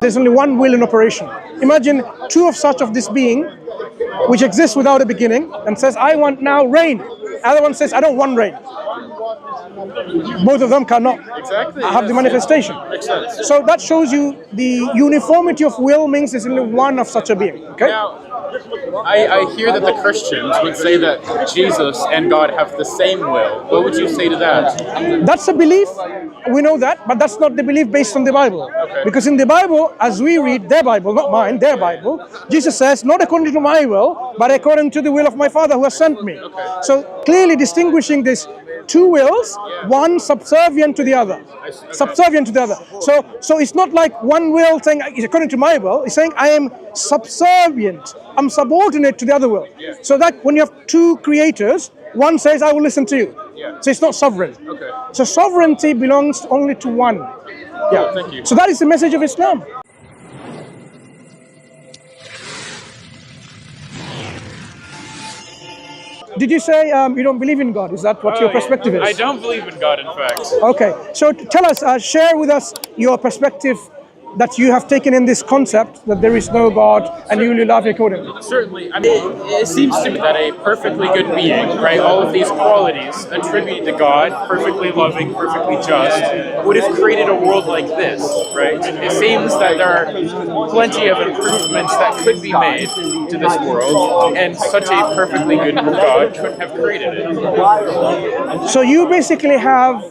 There's only one will in operation. Imagine two of such of this being, which exists without a beginning, and says, I want now rain. Other one says, I don't want rain. Both of them cannot have the manifestation. So that shows you the uniformity of will means there's only one of such a being. Okay? Now, I hear that the Christians would say that Jesus and God have the same will. What would you say to that? That's a belief. We know that, but that's not the belief based on the Bible. Okay. Because in the Bible, as we read their Bible, not mine, their Bible, Jesus says, not according to my will, but according to the will of my Father who has sent me. Okay. So clearly distinguishing these two wills, one subservient to the other. Subservient to the other. So it's not like one will saying, according to my will, it's saying I am subservient. I'm subordinate to the other will. So that when you have two creators, one says, I will listen to you. So it's not sovereign. Okay. So sovereignty belongs only to one. Yeah. Thank you. So that is the message of Islam. Did you say you don't believe in God? Is that what your perspective is? I don't believe in God, in fact. Okay. So tell us, share with us your perspective that you have taken in this concept that there is no God and you will love accordingly. Certainly. I mean, it seems to me that a perfectly good being, right, all of these qualities attributed to God, perfectly loving, perfectly just, would have created a world like this, right? It seems that there are plenty of improvements that could be made to this world, and such a perfectly good God couldn't have created it. So you basically have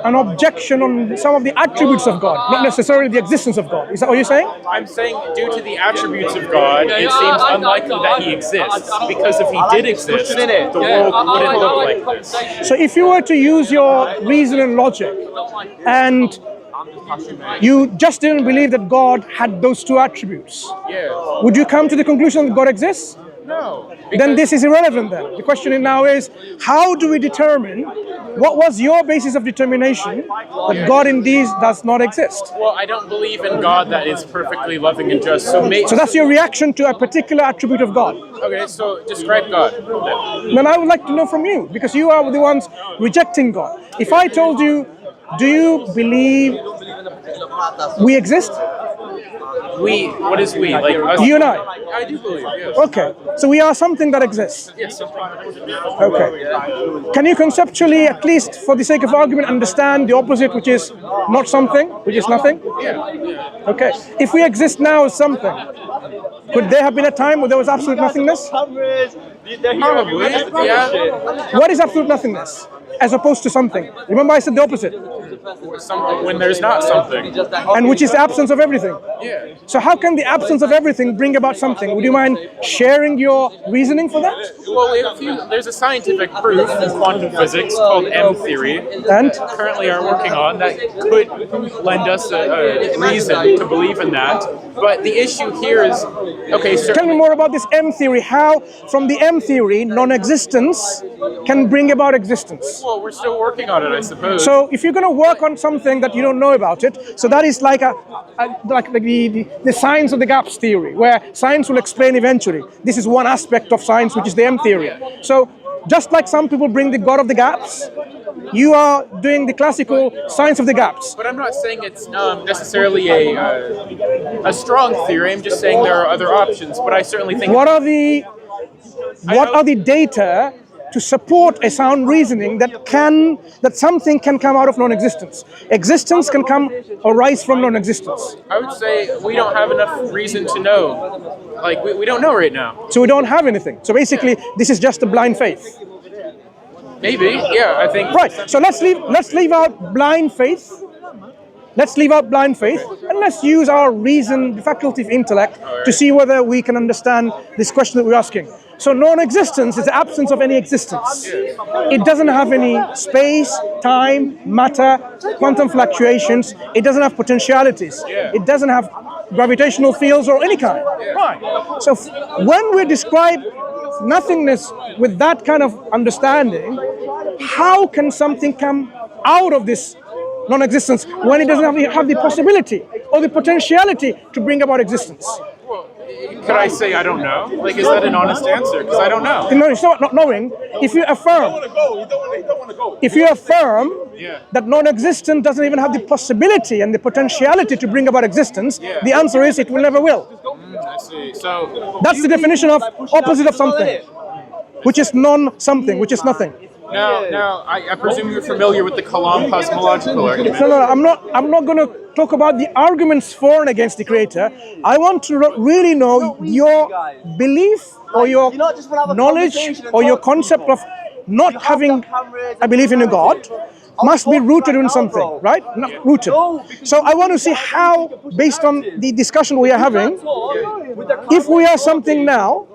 an objection on some of the attributes of God, not necessarily the existence of God. Is that what you're saying? I'm saying due to the attributes of God, it seems unlikely that he exists, because if he did exist, the world wouldn't look like this. So if you were to use your reason and logic, and you just didn't believe that God had those two attributes, would you come to the conclusion that God exists? No. Then this is irrelevant then. The question now is, how do we determine, what was your basis of determination that God indeed does not exist? Well, I don't believe in God that is perfectly loving and just. So that's your reaction to a particular attribute of God. Okay, so describe God. Then I would like to know from you, because you are the ones rejecting God. If I told you, do you believe we exist? We? What is we? Like us? You and I? I do believe, yes. Okay, so we are something that exists. Yes, something. Okay. Can you conceptually, at least for the sake of argument, understand the opposite, which is not something, which is nothing? Yeah. Okay. If we exist now as something, could there have been a time where there was absolute nothingness? Probably, yeah. What is absolute nothingness as opposed to something? Remember I said the opposite. Something when there's not something. And which is the absence of everything. Yeah. So how can the absence of everything bring about something? Would you mind sharing your reasoning for that? Well, there's a scientific proof in quantum physics called M theory, and currently are working on, that could lend us a reason to believe in that. But the issue here is, okay, so tell me more about this M theory. How, from the M theory, non-existence can bring about existence? Well, we're still working on it, I suppose. So if you're going to work on something that you don't know about it, so that is like the science of the gaps theory, where science will explain eventually. This is one aspect of science, which is the M theory. So just like some people bring the God of the gaps, you are doing the classical science of the gaps. But I'm not saying it's necessarily a strong theory. I'm just saying there are other options. But I certainly think. What are the data to support a sound reasoning that something can come out of non-existence? Existence can arise from non-existence. I would say we don't have enough reason to know. Like, we don't know right now. So we don't have anything. So basically, this is just a blind faith. Maybe, yeah, I think. Right. So let's leave out blind faith. Let's leave out blind faith, and let's use our reason, the faculty of intellect, to see whether we can understand this question that we're asking. So non-existence is the absence of any existence. It doesn't have any space, time, matter, quantum fluctuations. It doesn't have potentialities. It doesn't have gravitational fields or any kind. Right. So when we describe nothingness with that kind of understanding, how can something come out of this non-existence when it doesn't have the possibility or the potentiality to bring about existence? Well, could I say I don't know? Like, is that an honest answer? Because I don't know. No, it's not knowing. If you affirm, that non-existent doesn't even have the possibility and the potentiality to bring about existence, the answer is it will never will. I see. So that's the definition of opposite of something, which is non-something, which is nothing. Now, I presume you're familiar with the Kalam cosmological argument. No, I'm not going to talk about the arguments for and against the Creator. I want to really know your belief or your knowledge or your concept of not having a belief in a God must be rooted in something, right? Not rooted. So I want to see how, based on the discussion we are having, if we are something now,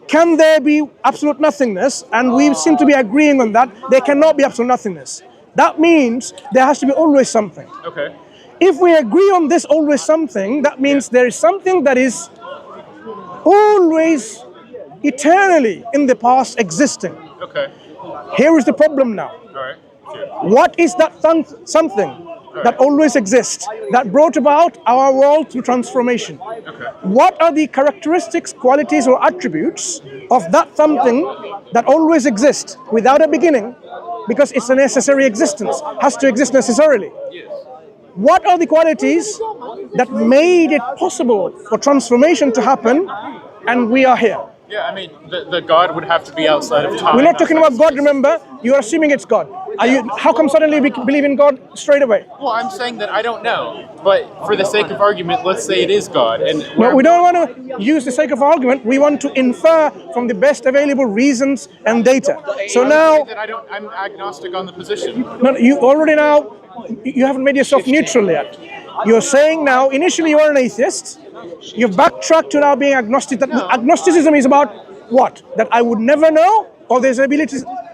can there be absolute nothingness? And we seem to be agreeing on that. There cannot be absolute nothingness. That means there has to be always something. Okay. If we agree on this always something, that means there is something that is always, eternally in the past existing. Okay. Here is the problem now. All right. What is that something that always exists, that brought about our world through transformation? Okay. What are the characteristics, qualities, or attributes of that something that always exists without a beginning, because it's a necessary existence, has to exist necessarily? Yes. What are the qualities that made it possible for transformation to happen, and we are here? Yeah, I mean, the God would have to be outside of time. We're not talking about God, remember? You are assuming it's God. How come suddenly we believe in God straight away? Well, I'm saying that I don't know, but for the sake of argument, let's say it is God. And no, we don't want to use the sake of argument. We want to infer from the best available reasons and data. So now, I'm agnostic on the position. No, you already now, you haven't made yourself neutral yet. You're saying now, initially you are an atheist. You've backtracked to now being agnostic. That agnosticism is about what? That I would never know, or there's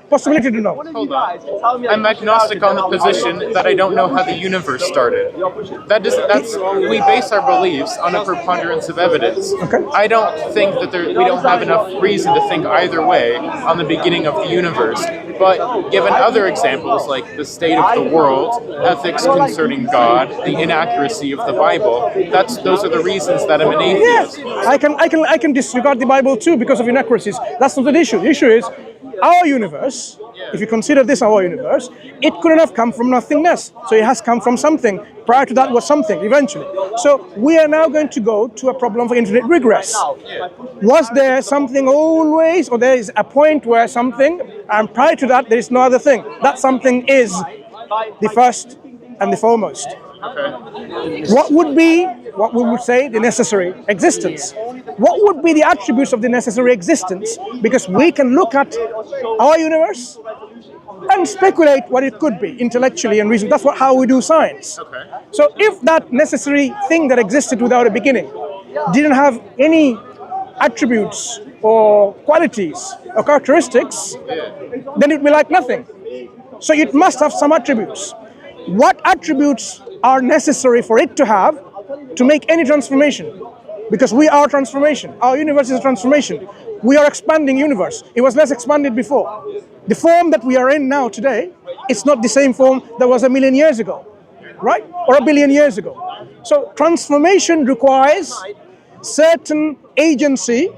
possibility to know. Hold on. I'm agnostic on the position that I don't know how the universe started. We base our beliefs on a preponderance of evidence. Okay. I don't think that we don't have enough reason to think either way on the beginning of the universe. But given other examples like the state of the world, ethics concerning God, the inaccuracy of the Bible, those are the reasons that I'm an atheist. Yeah, I can disregard the Bible too because of inaccuracies. That's not the issue. The issue is our universe. If you consider this our universe, it couldn't have come from nothingness. So it has come from something. Prior to that was something, eventually. So we are now going to go to a problem for infinite regress. Was there something always, or there is a point where something, and prior to that there is no other thing. That something is the first and the foremost. Okay. What would be, what we would say, the necessary existence? What would be the attributes of the necessary existence? Because we can look at our universe and speculate what it could be intellectually and reason. That's how we do science. Okay. So if that necessary thing that existed without a beginning didn't have any attributes or qualities or characteristics, then it would be like nothing. So it must have some attributes. What attributes are necessary for it to have to make any transformation? Because we are transformation. Our universe is a transformation. We are expanding universe. It was less expanded before. The form that we are in now today, it's not the same form that was 1,000,000 years ago, right? Or 1,000,000,000 years ago. So transformation requires certain agency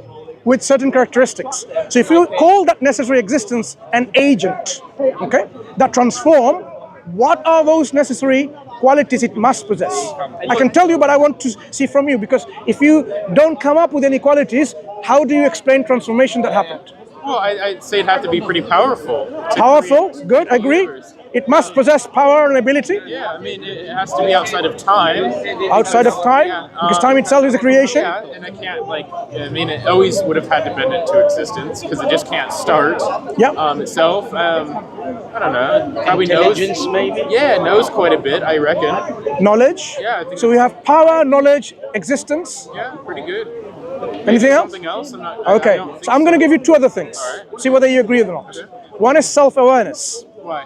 with certain characteristics. So if you call that necessary existence an agent, okay, that transform, what are those necessary qualities it must possess? I can tell you, but I want to see from you, because if you don't come up with any qualities, how do you explain transformation that happened? Well, I'd say it'd have to be pretty powerful. Powerful, good, agree. It must possess power and ability. Yeah, I mean, it has to be outside of time. Outside of time? Because time itself is a creation? Yeah, and I can't, it always would have had to bend into existence, because it just can't start itself. I don't know, probably Intelligence, knows. maybe? Yeah, knows quite a bit, I reckon. Knowledge? Yeah, I think so we have power, knowledge, existence. Yeah, pretty good. Anything else? Something else? Okay, so I'm going to give you two other things. Right. See whether you agree or not. Okay. One is self-awareness. Why?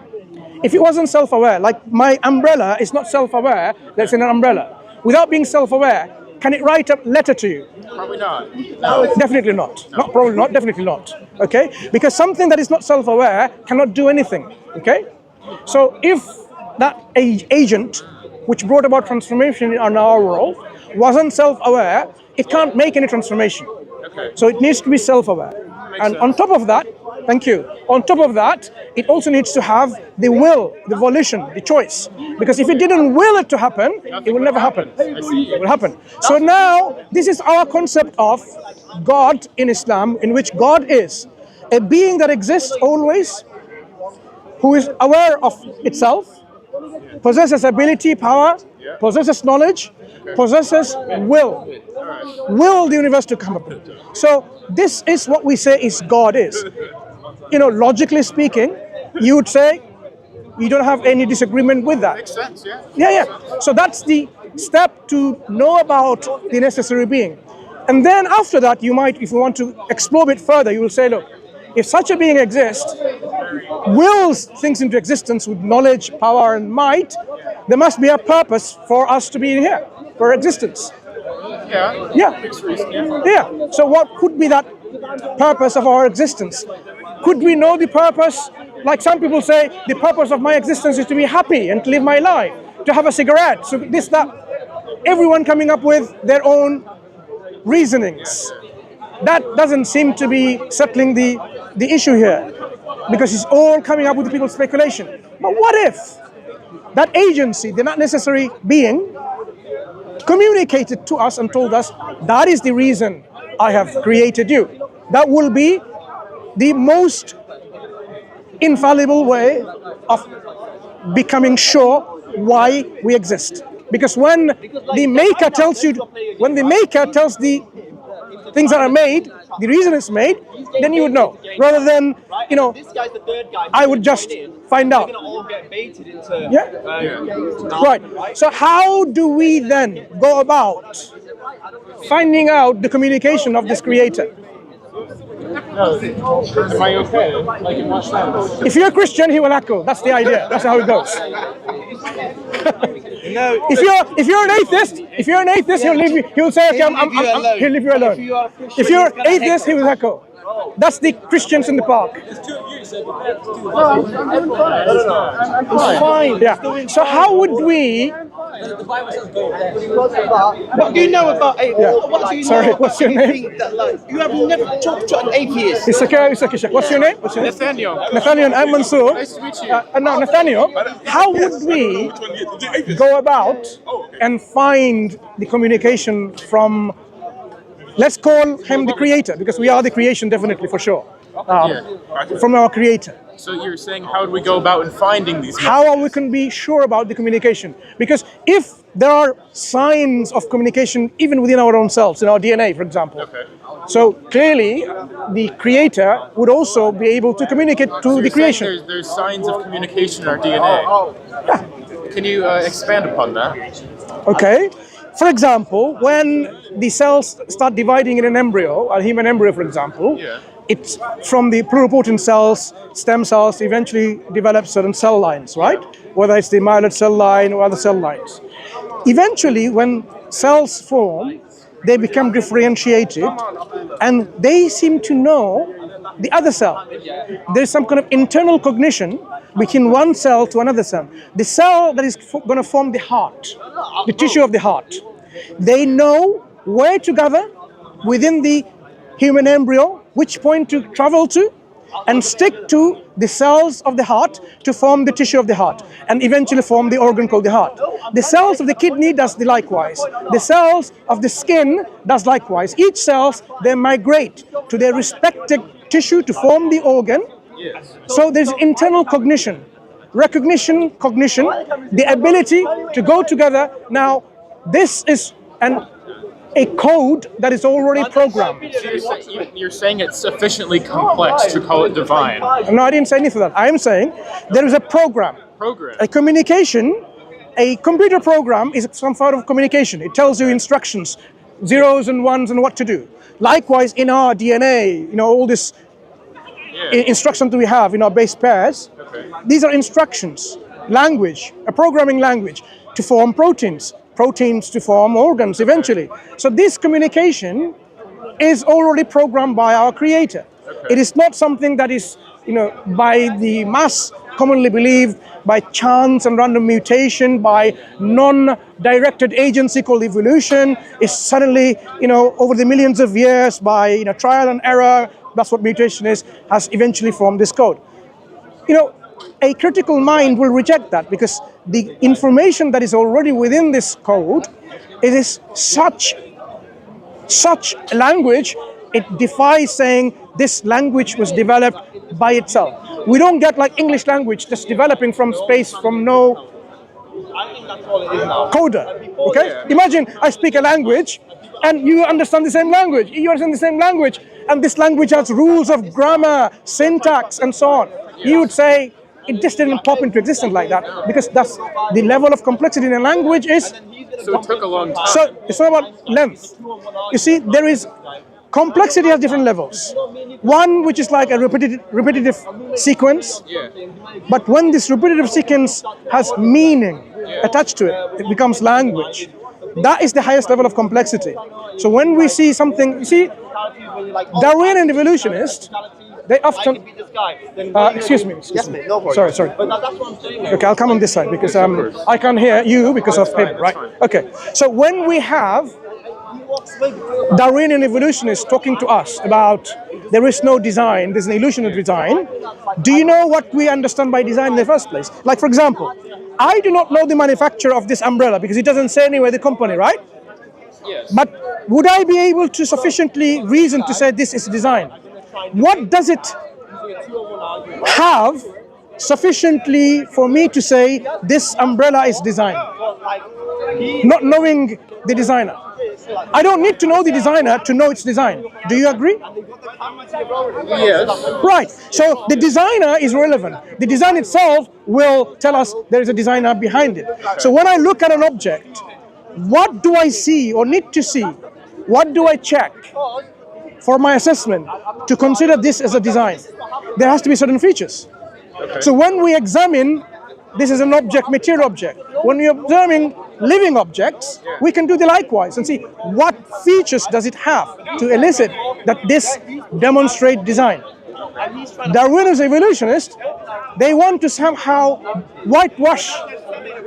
If it wasn't self-aware, like my umbrella is not self-aware, that's in an umbrella. Without being self-aware, can it write a letter to you? Probably not. No. Definitely not. No. Not probably not, definitely not. Okay? Because something that is not self-aware cannot do anything. Okay? So if that agent, which brought about transformation in our world, wasn't self-aware, it can't make any transformation. Okay. So it needs to be self-aware. And sense. on top of that, Thank you. On top of that, it also needs to have the will, the volition, the choice. Because if it didn't will it to happen, it will never happen. It will happen. So now, this is our concept of God in Islam, in which God is a being that exists always, who is aware of itself, possesses ability, power, possesses knowledge, possesses will the universe to come up. So this is what we say is God is. Logically speaking, you would say you don't have any disagreement with that. Makes sense, yeah. Yeah. So that's the step to know about the necessary being. And then after that, you might, if you want to explore it further, you will say, look, if such a being exists, wills things into existence with knowledge, power, and might, there must be a purpose for us to be here, for existence. Yeah. So what could be that purpose of our existence? Could we know the purpose? Like some people say, the purpose of my existence is to be happy and to live my life, to have a cigarette, so this, that. Everyone coming up with their own reasonings. That doesn't seem to be settling the issue here, because it's all coming up with people's speculation. But what if that agency, the not necessary being, communicated to us and told us, that is the reason I have created you? That will be the most infallible way of becoming sure why we exist. Because when the maker tells you, when the maker tells the things that are made, the reason it's made, then you would know. Rather than, I would just find out. Yeah? Right. So how do we then go about finding out the communication of this creator? Am I okay? Like in what sense? If you're a Christian, he will echo. That's the idea. That's how it goes. If you're an atheist, he'll leave you. He'll say, okay, he'll leave you alone. If you're atheist, he will echo. That's the Christians in the park. It's fine. Yeah. So how would we? What do you know about atheists? Yeah. Sorry, what's your name? You have never talked to an atheist. It's okay, What's your name? Nathaniel. Nathaniel, I'm Mansur. Nice to meet you. Now, Nathaniel, how would we go about and find the communication from, let's call him the creator, because we are the creation, definitely, for sure. From our creator. So you're saying, how do we go about in finding these messages? How we can be sure about the communication? Because if there are signs of communication even within our own selves, in our DNA, for example. Okay. So clearly, the creator would also be able to communicate to the creation. There's signs of communication in our DNA. Yeah. Can you expand upon that? Okay. For example, when the cells start dividing in an embryo, a human embryo, for example, it's from the pluripotent cells, stem cells, eventually develop certain cell lines, right? Whether it's the myeloid cell line or other cell lines. Eventually, when cells form, they become differentiated, and they seem to know the other cell. There's some kind of internal cognition between one cell to another cell. The cell that is going to form the heart, the tissue of the heart. They know where to gather within the human embryo, which point to travel to, and stick to the cells of the heart to form the tissue of the heart, and eventually form the organ called the heart. The cells of the kidney does the likewise. The cells of the skin does likewise. Each cells, they migrate to their respective tissue to form the organ. So there's internal cognition, recognition, cognition, the ability to go together. Now, this is a code that is already programmed. So you're saying it's sufficiently complex to call it divine. No, I didn't say anything of that. I am saying there is a program. A communication, a computer program is some sort of communication. It tells you instructions, zeros and ones and what to do. Likewise, in our DNA, all this instructions that we have in our base pairs, these are instructions, language, a programming language to form proteins to form organs eventually. So this communication is already programmed by our creator. It is not something that is, by the mass commonly believed by chance and random mutation, by non-directed agency called evolution, is suddenly, over the millions of years, by trial and error, that's what mutation is, has eventually formed this code. A critical mind will reject that, because the information that is already within this code, it is such a language, it defies saying this language was developed by itself. We don't get like English language just developing from space, from no coder. Okay? Imagine I speak a language and you understand the same language. You understand the same language, and this language has rules of grammar, syntax, and so on. You would say it just didn't pop into existence like that, because that's the level of complexity in a language is. So it took a long time. So it's not about length. You see, there is complexity has different levels. One which is like a repetitive sequence. Yeah. But when this repetitive sequence has meaning attached to it, it becomes language. That is the highest level of complexity. So when we see something, you see, Darwinian evolutionists, they often. Excuse me. Sorry. Okay, I'll come on this side because I can't hear you because of him, right? Okay. So when we have Darwinian evolutionists talking to us about there is no design, there's an illusion of design, do you know what we understand by design in the first place? Like, for example, I do not know the manufacturer of this umbrella because it doesn't say anywhere the company, right? Yes. But would I be able to sufficiently reason to say this is design? What does it have sufficiently for me to say this umbrella is design? Not knowing the designer. I don't need to know the designer to know its design. Do you agree? Yes. Right. So the designer is relevant. The design itself will tell us there is a designer behind it. So when I look at an object, what do I see or need to see? What do I check for my assessment to consider this as a design? There has to be certain features. Okay. So when we examine, this is an object, material object. When we are observing living objects, we can do the likewise and see what features does it have to elicit that this demonstrate design. Darwinian evolutionists, they want to somehow whitewash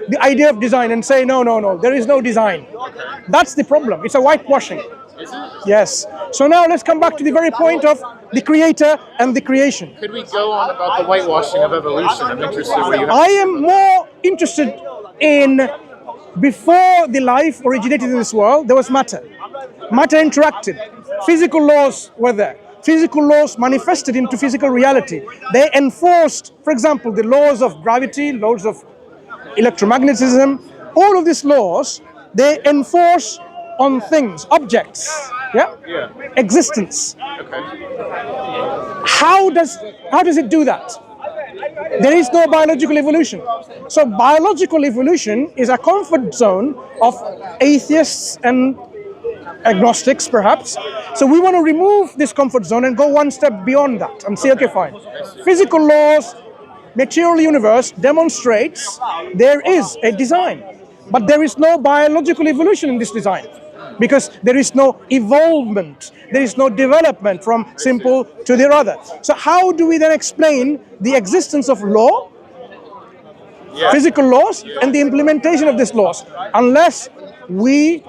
the idea of design and say, no, there is no design. That's the problem. It's a whitewashing. Is it? Yes. So now let's come back to the very point of the creator and the creation. Could we go on about the whitewashing of evolution? I'm interested what you have. I am more interested in before the life originated in this world, there was matter. Matter interacted. Physical laws were there. Physical laws manifested into physical reality. They enforced, for example, the laws of gravity, laws of electromagnetism. All of these laws, they enforce on things, objects, existence. Okay. How does it do that? There is no biological evolution. So biological evolution is a comfort zone of atheists and agnostics, perhaps. So we want to remove this comfort zone and go one step beyond that and say, okay, fine. Physical laws, material universe demonstrates there is a design, but there is no biological evolution in this design because there is no evolvement, there is no development from simple to the other. So how do we then explain the existence of law, physical laws, and the implementation of these laws, unless we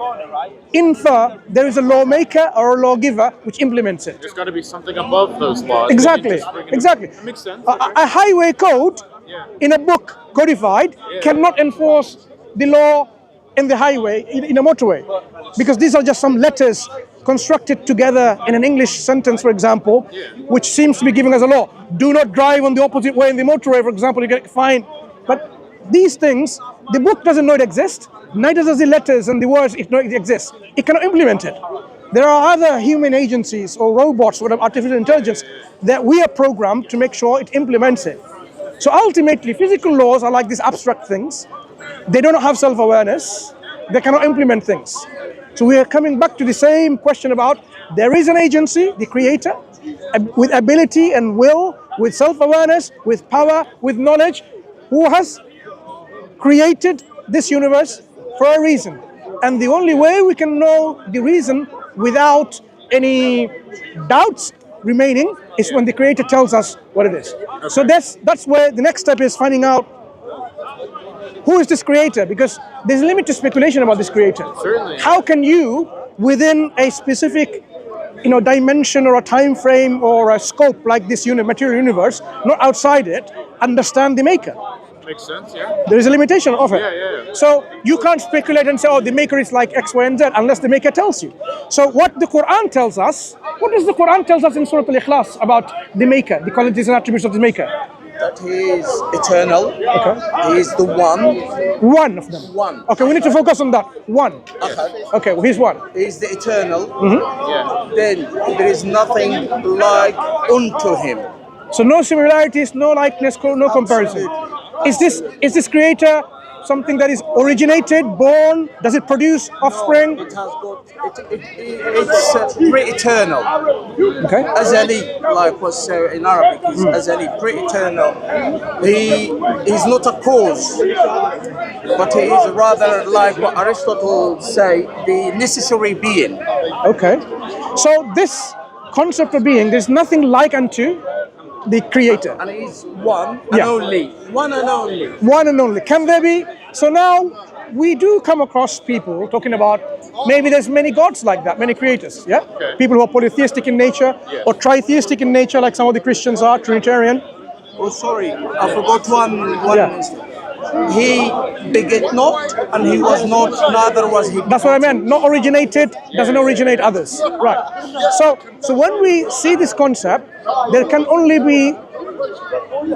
infer there is a lawmaker or a lawgiver which implements it? There's got to be something above those laws. Exactly. That makes sense. A highway code in a book codified cannot enforce the law in the highway, in a motorway, because these are just some letters constructed together in an English sentence, for example, which seems to be giving us a law. Do not drive on the opposite way in the motorway, for example, you get fined. But these things, the book doesn't know it exists, neither does the letters and the words it know it exists. It cannot implement it. There are other human agencies or robots or artificial intelligence that we are programmed to make sure it implements it. So ultimately, physical laws are like these abstract things. They don't have self-awareness. They cannot implement things. So we are coming back to the same question about there is an agency, the creator, with ability and will, with self-awareness, with power, with knowledge, who has created this universe for a reason. And the only way we can know the reason without any doubts remaining is when the creator tells us what it is. Okay. So that's where the next step is finding out Who is this creator? Because there's a limit to speculation about this creator. Certainly. How can you, within a specific dimension or a time frame or a scope like this material universe, not outside it, understand the maker? Makes sense, yeah. There is a limitation of it. Yeah. So you can't speculate and say, oh, the maker is like X, Y, and Z, unless the maker tells you. So what the Quran tells us, what does the Quran tells us in Surah Al-Ikhlas about the maker, the qualities and attributes of the maker? That he is eternal. Okay. He is the one. One of them. One. Okay, we need to focus on that. One. Okay, well, he's one. He is the eternal. Yeah. Then there is nothing like unto him. So no similarities, no likeness, no comparison. Is this creator something that is originated, born? Does it produce offspring? It has got. It's pre-eternal. Okay. Azali, like was said in Arabic, is Azali, pre-eternal. He is not a cause, but he is rather like what Aristotle say, the necessary being. Okay. So this concept of being, there's nothing like unto the creator. And he's one and only. One and only. One and only. Can there be? So now we do come across people talking about maybe there's many gods like that, many creators. Yeah. Okay. People who are polytheistic in nature or tritheistic in nature, like some of the Christians are, Trinitarian. Oh, sorry, I forgot one mistake. He beget not, and he was not, neither was he. That's what I meant. Not originated, doesn't originate others. Right. So when we see this concept, there can only be,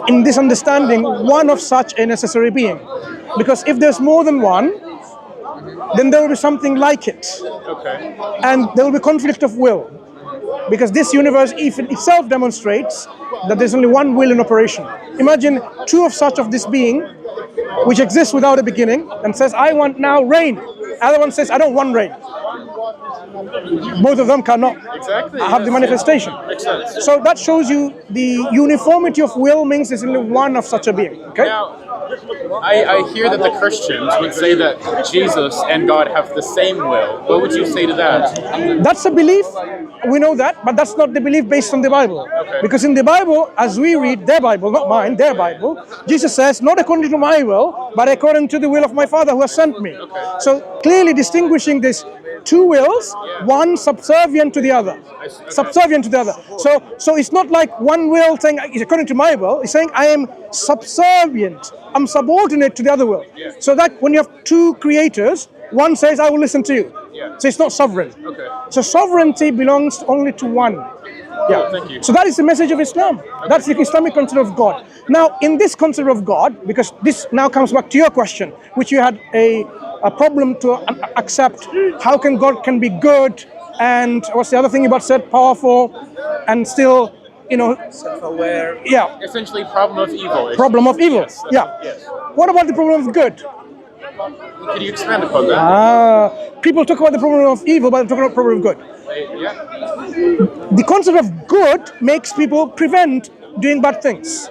in this understanding, one of such a necessary being. Because if there's more than one, then there will be something like it. Okay. And there will be conflict of will. Because this universe itself demonstrates that there's only one will in operation. Imagine two of such of this being, which exists without a beginning, and says, I want now rain. Other one says, I don't want rain. Both of them cannot have the manifestation. Makes sense. So that shows you the uniformity of will means there's only one of such a being. Okay? Now, I hear that the Christians would say that Jesus and God have the same will. What would you say to that? That's a belief. We know that, but that's not the belief based on the Bible. Okay. Because in the Bible, as we read their Bible, not mine, their Bible, Jesus says, not according to my will, but according to the will of my Father who has sent me. Okay. So clearly distinguishing these two wills, one subservient to the other. Subservient to the other. So it's not like one will saying, according to my will, it's saying I am subservient. I'm subordinate to the other will. So that when you have two creators, one says, I will listen to you. So it's not sovereign. Okay. So sovereignty belongs only to one. Yeah. Thank you. So that is the message of Islam. That's the Islamic concept of God. Now, in this concept of God, because this now comes back to your question, which you had a problem to accept, how can God can be good, and what's the other thing you about said, powerful, and still, Self-aware. yeah, Essentially, problem of evil. problem of evil. Yes. Yeah. Yes. What about the problem of good? Could you expand upon that? People talk about the problem of evil, but they talk about the problem of good. Yeah. The concept of good makes people prevent doing bad things.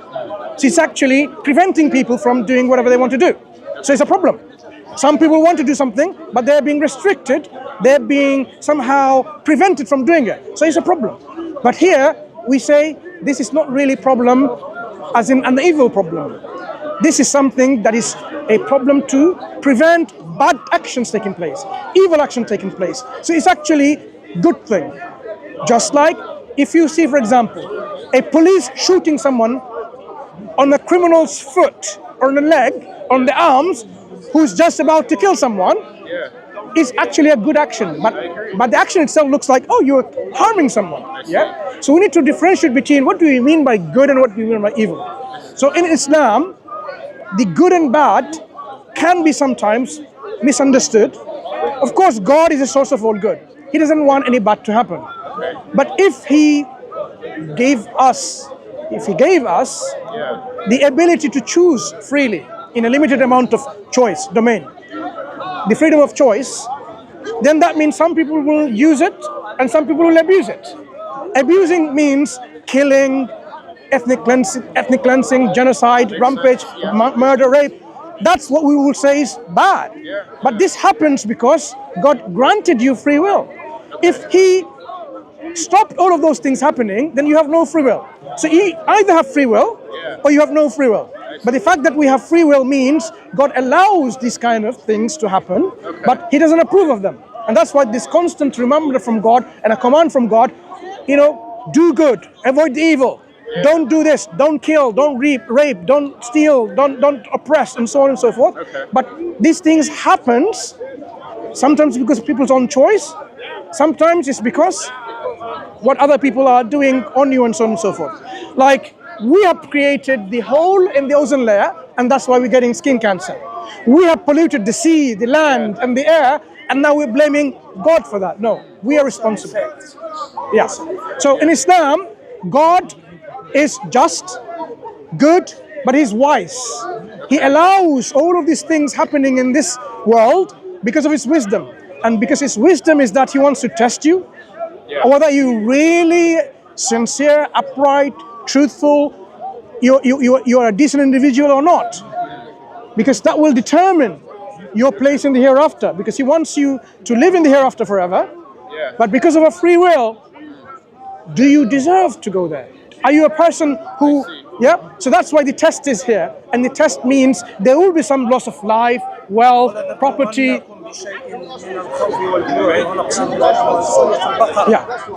So it's actually preventing people from doing whatever they want to do. So it's a problem. Some people want to do something, but they're being restricted. They're being somehow prevented from doing it. So it's a problem. But here we say this is not really problem as in an evil problem. This is something that is a problem to prevent bad actions taking place, evil action taking place. So it's actually a good thing. Just like if you see, for example, a police shooting someone on a criminal's foot, or on the leg, on the arms, who's just about to kill someone, is actually a good action. But the action itself looks like, oh, you're harming someone. Yeah. So we need to differentiate between what do we mean by good and what do we mean by evil. So in Islam, the good and bad can be sometimes misunderstood. Of course, God is the source of all good. He doesn't want any bad to happen. But if He gave us the ability to choose freely in a limited amount of choice, domain, the freedom of choice, then that means some people will use it and some people will abuse it. Abusing means killing, ethnic cleansing, genocide, rampage, murder, rape. That's what we will say is bad. But this happens because God granted you free will. If He stopped all of those things happening, then you have no free will. So you either have free will or you have no free will. But the fact that we have free will means God allows these kind of things to happen, but He doesn't approve of them. And that's why this constant reminder from God and a command from God, do good, avoid evil, don't do this, don't kill, don't rape, don't steal, don't oppress, and so on and so forth. But these things happens sometimes because of people's own choice, sometimes it's because what other people are doing on you, and so on and so forth. Like, we have created the hole in the ozone layer, and that's why we're getting skin cancer. We have polluted the sea, the land, and the air, and now we're blaming God for that. No, we are responsible. Yes. So in Islam, God is just, good, but He's wise. He allows all of these things happening in this world because of His wisdom. And because His wisdom is that He wants to test you, whether you really sincere, upright, truthful, you're a decent individual or not. Because that will determine your place in the hereafter. Because He wants you to live in the hereafter forever. But because of a free will, do you deserve to go there? Are you a person who, so that's why the test is here. And the test means there will be some loss of life, wealth, property. So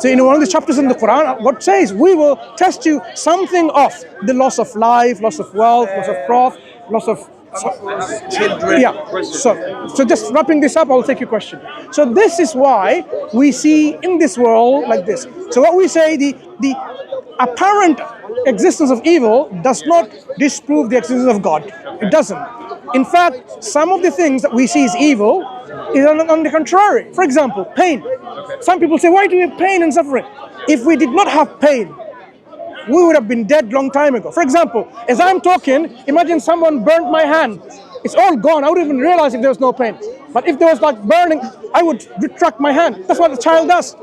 in one of the chapters in the Quran, what says, we will test you something of the loss of life, loss of wealth, loss of cloth, loss of children. So just wrapping this up, I'll take your question. So this is why we see in this world like this. So what we say, the apparent existence of evil does not disprove the existence of God. It doesn't. In fact, some of the things that we see as evil is on the contrary. For example, pain. Some people say, why do we have pain and suffering? If we did not have pain, we would have been dead long time ago. For example, as I'm talking, imagine someone burned my hand. It's all gone. I wouldn't even realize if there was no pain. But if there was like burning, I would retract my hand. That's what a child does.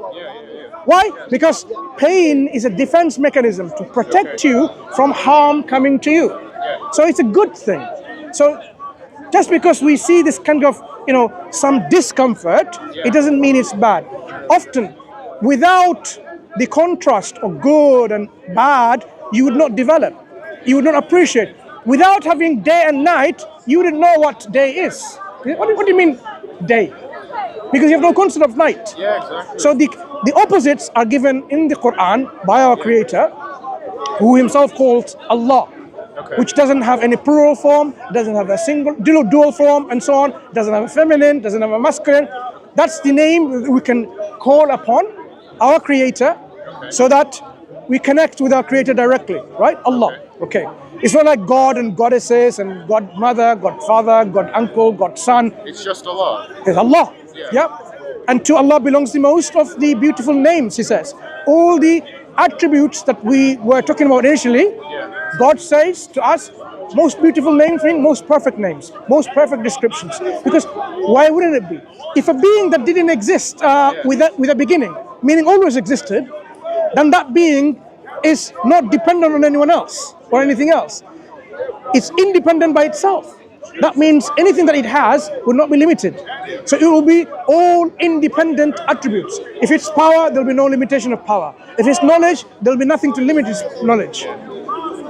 Why? Because pain is a defense mechanism to protect you from harm coming to you. So it's a good thing. So just because we see this kind of, some discomfort, it doesn't mean it's bad. Often, without the contrast of good and bad, you would not develop. You would not appreciate. Without having day and night, you wouldn't know what day is. What do you mean day? Because you have no concept of night. So the opposites are given in the Quran by our Creator, who Himself calls Allah, which doesn't have any plural form, doesn't have a single dual form, and so on, doesn't have a feminine, doesn't have a masculine. That's the name that we can call upon our Creator, so that we connect with our Creator directly, right? Allah. Okay. It's not like God and goddesses and godmother, godfather, god uncle, godson. It's just Allah. It's Allah. And to Allah belongs the most of the beautiful names, He says. All the attributes that we were talking about initially, God says to us, most beautiful names mean most perfect names, most perfect descriptions. Because why wouldn't it be? If a being that didn't exist with a beginning, meaning always existed, then that being is not dependent on anyone else or anything else. It's independent by itself. That means anything that it has will not be limited. So it will be all independent attributes. If it's power, there will be no limitation of power. If it's knowledge, there will be nothing to limit its knowledge.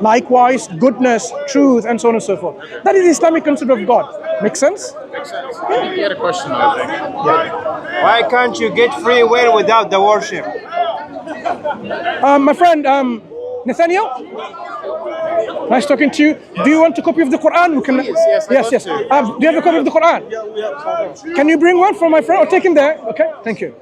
Likewise, goodness, truth, and so on and so forth. That is the Islamic concept of God. Make sense? Makes sense. You had a question, I think. Why can't you get free will without the worship? My friend, Nathaniel? Nice talking to you. Do you want a copy of the Quran? We can. Yes. Do you have a copy of the Quran? Can you bring one for my friend or take him there? Okay, thank you.